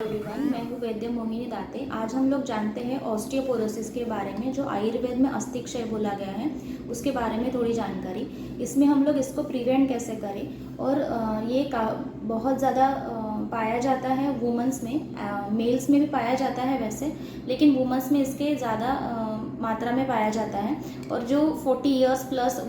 Everyone, मैं हूँ वैद्य मोहिनी दाते। आज हम लोग जानते हैं ऑस्टियोपोरोसिस के बारे में, जो आयुर्वेद में अस्थिक्षय बोला गया है उसके बारे में थोड़ी जानकारी। इसमें हम लोग इसको प्रिवेंट कैसे करें, और ये बहुत ज़्यादा पाया जाता है वुमेंस में। मेल्स में भी पाया जाता है वैसे, लेकिन वुमेंस में इसके ज़्यादा मात्रा में पाया जाता है। और जो 40 इयर्स प्लस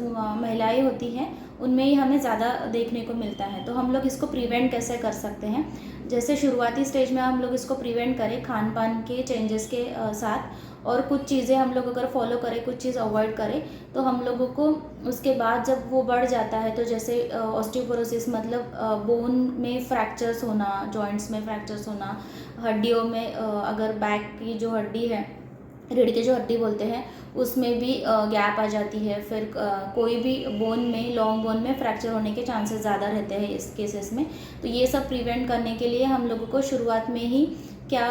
महिलाएं होती हैं उनमें ही हमें ज़्यादा देखने को मिलता है। तो हम लोग इसको प्रिवेंट कैसे कर सकते हैं? जैसे शुरुआती स्टेज में हम लोग इसको प्रिवेंट करें खान पान के चेंजेस के साथ, और कुछ चीज़ें हम लोग अगर फॉलो करें, कुछ चीज़ अवॉइड करें, तो हम लोगों को उसके बाद जब वो बढ़ जाता है, तो जैसे ऑस्टियोपोरोसिस मतलब बोन में फ्रैक्चर्स होना, जॉइंट्स में फ्रैक्चर्स होना, हड्डियों में अगर बैक की जो हड्डी है, रीढ़ की जो हड्डी बोलते हैं, उसमें भी गैप आ जाती है। फिर कोई भी बोन में, लॉन्ग बोन में फ्रैक्चर होने के चांसेस ज़्यादा रहते हैं इस केसेस में। तो ये सब प्रिवेंट करने के लिए हम लोगों को शुरुआत में ही क्या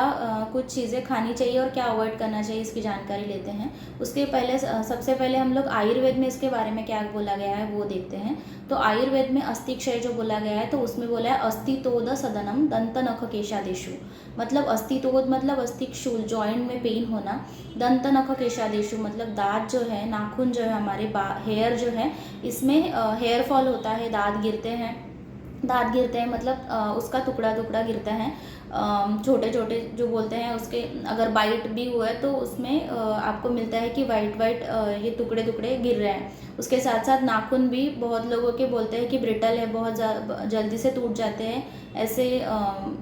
कुछ चीज़ें खानी चाहिए और क्या अवॉइड करना चाहिए, इसकी जानकारी लेते हैं। उसके पहले सबसे पहले हम लोग आयुर्वेद में इसके बारे में क्या बोला गया है वो देखते हैं। तो आयुर्वेद में अस्थिक्षय जो बोला गया है, तो उसमें बोला है अस्थितोद सदनम दंत नख केशादेशु। मतलब अस्थितोद मतलब अस्थिक्षूल, जॉइंट में पेन होना। दंत नख केशादेशु मतलब दांत जो है, नाखून जो है हमारे, हेयर जो है, इसमें हेयर फॉल होता है, दांत गिरते हैं। दांत गिरते हैं मतलब उसका टुकड़ा टुकड़ा गिरता है, छोटे छोटे जो बोलते हैं उसके। अगर बाइट भी हुआ है तो उसमें आपको मिलता है कि वाइट वाइट ये टुकड़े टुकड़े गिर रहे हैं। उसके साथ साथ नाखून भी बहुत लोगों के बोलते हैं कि ब्रिटल है, बहुत जल्दी से टूट जाते हैं, ऐसे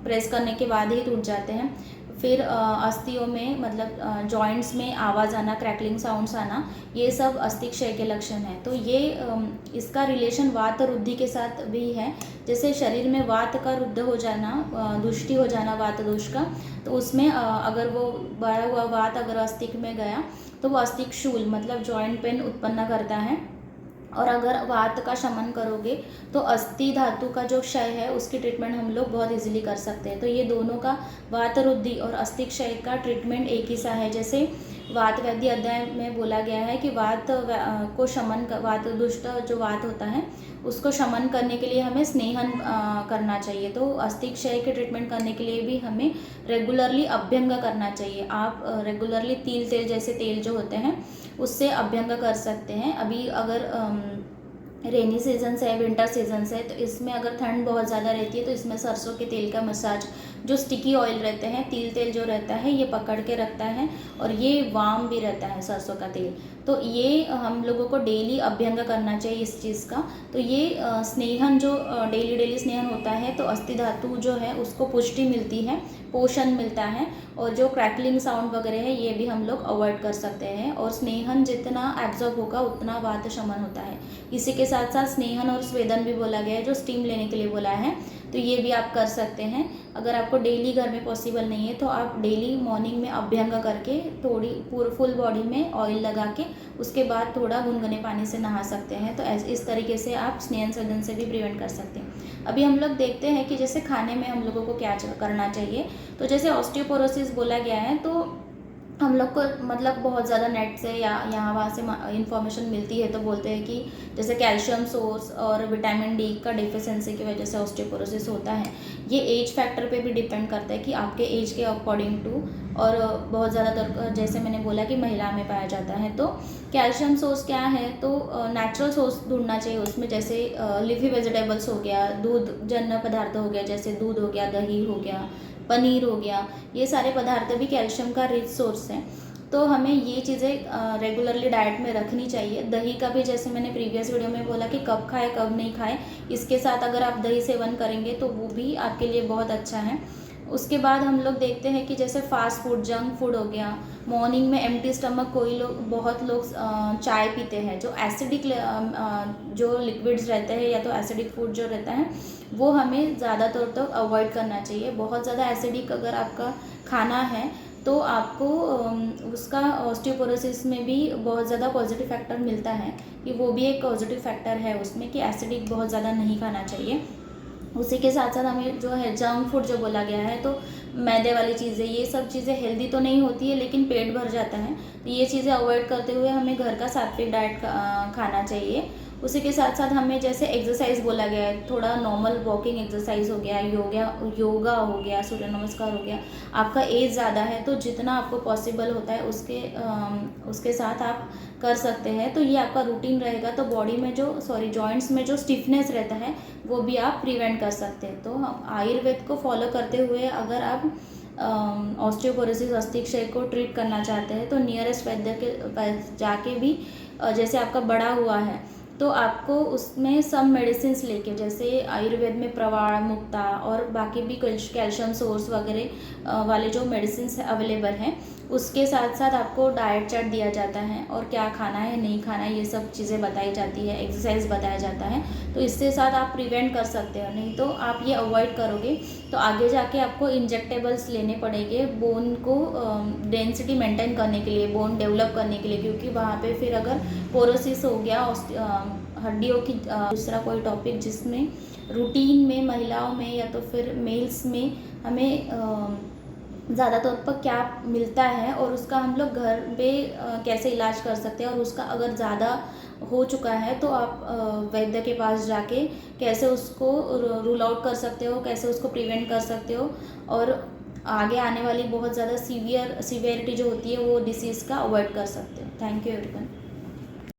प्रेस करने के बाद ही टूट जाते हैं। फिर अस्थियों में मतलब जॉइंट्स में आवाज़ आना, क्रैकलिंग साउंड्स आना, ये सब अस्थिक्षय के लक्षण हैं। तो ये इसका रिलेशन वात रुद्धि के साथ भी है। जैसे शरीर में वात का रुद्ध हो जाना, दुष्टि हो जाना वात दोष का, तो उसमें अगर वो बढ़ा हुआ वात अगर अस्थिक में गया तो वो अस्थिक्षूल मतलब जॉइंट पेन उत्पन्न करता है। और अगर वात का शमन करोगे तो अस्थि धातु का जो क्षय है उसकी ट्रीटमेंट हम लोग बहुत इजीली कर सकते हैं। तो ये दोनों का, वात रुद्धि और अस्थि क्षय का ट्रीटमेंट एक ही सा है। जैसे वात वैद्य अध्याय में बोला गया है कि वात को शमन, वात दुष्ट जो वात होता है उसको शमन करने के लिए हमें स्नेहन करना चाहिए। तो अस्थि क्षय के ट्रीटमेंट करने के लिए भी हमें रेगुलरली अभ्यंग करना चाहिए। आप रेगुलरली तिल तेल जैसे तेल जो होते हैं उससे अभ्यंग कर सकते हैं। अभी अगर रेनी सीजन है, विंटर सीजन है, तो इसमें अगर ठंड बहुत ज़्यादा रहती है तो इसमें सरसों के तेल का मसाज, जो स्टिकी ऑयल रहते हैं, तिल तेल जो रहता है ये पकड़ के रखता है, और ये वार्म भी रहता है सरसों का तेल। तो ये हम लोगों को डेली अभ्यंग करना चाहिए इस चीज़ का। तो ये स्नेहन जो डेली डेली स्नेहन होता है तो अस्थि धातु जो है उसको पुष्टि मिलती है, पोषण मिलता है, और जो क्रैकलिंग साउंड वगैरह है ये भी हम लोग अवॉइड कर सकते हैं। और स्नेहन जितना एब्जॉर्ब होगा उतना वात शमन होता है। इसी के साथ साथ स्नेहन और स्वेदन भी बोला गया है, जो स्टीम लेने के लिए बोला है, तो ये भी आप कर सकते हैं। अगर आपको डेली घर में पॉसिबल नहीं है तो आप डेली मॉर्निंग में अभ्यंग करके थोड़ी फुल बॉडी में ऑयल लगा के उसके बाद थोड़ा गुनगुने पानी से नहा सकते हैं। तो इस तरीके से आप स्नेहन स्वेदन से भी प्रिवेंट कर सकते हैं। अभी हम लोग देखते हैं कि जैसे खाने में हम लोगों को क्या करना चाहिए। तो जैसे ऑस्टियोपोरोसिस बोला गया है, तो हम लोग को मतलब बहुत ज़्यादा नेट से या यहाँ वहाँ से इंफॉर्मेशन मिलती है, तो बोलते हैं कि जैसे कैल्शियम सोर्स और विटामिन डी का डिफिशिएंसी की वजह से ऑस्टियोपोरोसिस होता है। ये एज फैक्टर पे भी डिपेंड करता है कि आपके एज के अकॉर्डिंग टू, और बहुत ज़्यादातर जैसे मैंने बोला कि महिला में पाया जाता है। तो कैल्शियम सोर्स क्या है, तो नेचुरल सोर्स ढूंढना चाहिए उसमें। जैसे लिफी वेजिटेबल्स हो गया, दूध जन्य पदार्थ हो गया, जैसे दूध हो गया, दही हो गया, पनीर हो गया, ये सारे पदार्थ भी कैल्शियम का रिच सोर्स हैं। तो हमें ये चीज़ें रेगुलरली डाइट में रखनी चाहिए। दही का भी जैसे मैंने प्रीवियस वीडियो में बोला कि कब खाए कब नहीं खाए, इसके साथ अगर आप दही सेवन करेंगे तो वो भी आपके लिए बहुत अच्छा है। उसके बाद हम लोग देखते हैं कि जैसे फास्ट फूड, जंक फूड हो गया, मॉर्निंग में एम्प्टी स्टमक बहुत लोग चाय पीते हैं, जो एसिडिक जो लिक्विड्स रहते हैं या तो एसिडिक फूड जो रहता है वो हमें ज़्यादातर तो अवॉइड करना चाहिए। बहुत ज़्यादा एसिडिक अगर आपका खाना है तो आपको उसका ऑस्टियोपोरोसिस में भी बहुत ज़्यादा पॉजिटिव फैक्टर मिलता है, कि वो भी एक पॉजिटिव फैक्टर है उसमें कि एसिडिक बहुत ज़्यादा नहीं खाना चाहिए। उसी के साथ साथ हमें जो है जंक फूड जो बोला गया है, तो मैदे वाली चीज़ें, ये सब चीज़ें हेल्दी तो नहीं होती है लेकिन पेट भर जाता है, तो ये चीज़ें अवॉइड करते हुए हमें घर का सात्विक डाइट खाना चाहिए। उसी के साथ साथ हमें जैसे एक्सरसाइज बोला गया है, थोड़ा नॉर्मल वॉकिंग एक्सरसाइज हो गया, योगा हो गया, सूर्य नमस्कार हो गया। आपका एज ज़्यादा है तो जितना आपको पॉसिबल होता है उसके साथ आप कर सकते हैं। तो ये आपका रूटीन रहेगा, तो बॉडी में जॉइंट्स में जो स्टिफनेस रहता है वो भी आप प्रिवेंट कर सकते हैं। तो हम आयुर्वेद को फॉलो करते हुए अगर आप ऑस्टियोपोरोसिस अस्थिक्षय को ट्रीट करना चाहते हैं तो नियरेस्ट वैद्य के पास जाके भी जैसे आपका बड़ा हुआ है तो आपको उसमें सब मेडिसिन्स लेके, जैसे आयुर्वेद में प्रवाल, मुक्ता और बाकी भी कैल्शियम सोर्स वगैरह वाले जो मेडिसिन्स अवेलेबल हैं, उसके साथ साथ आपको डाइट चार्ट दिया जाता है और क्या खाना है नहीं खाना है ये सब चीज़ें बताई जाती है, एक्सरसाइज बताया जाता है। तो इससे साथ आप प्रिवेंट कर सकते हो, नहीं तो आप ये अवॉइड करोगे तो आगे जाके आपको इंजेक्टेबल्स लेने पड़ेंगे बोन को डेंसिटी मेंटेन करने के लिए, बोन डेवलप करने के लिए, क्योंकि वहाँ पे फिर अगर पोरोसिस हो गया हड्डियों की। दूसरा कोई टॉपिक जिसमें रूटीन में महिलाओं में या तो फिर मेल्स में हमें ज़्यादा तौर पर क्या मिलता है और उसका हम लोग घर पे कैसे इलाज कर सकते हैं, और उसका अगर ज़्यादा हो चुका है तो आप वैद्य के पास जाके कैसे उसको रूल आउट कर सकते हो, कैसे उसको प्रिवेंट कर सकते हो, और आगे आने वाली बहुत ज़्यादा सीवियरिटी जो होती है वो डिसीज़ का अवॉइड कर सकते हो। Thank you everyone.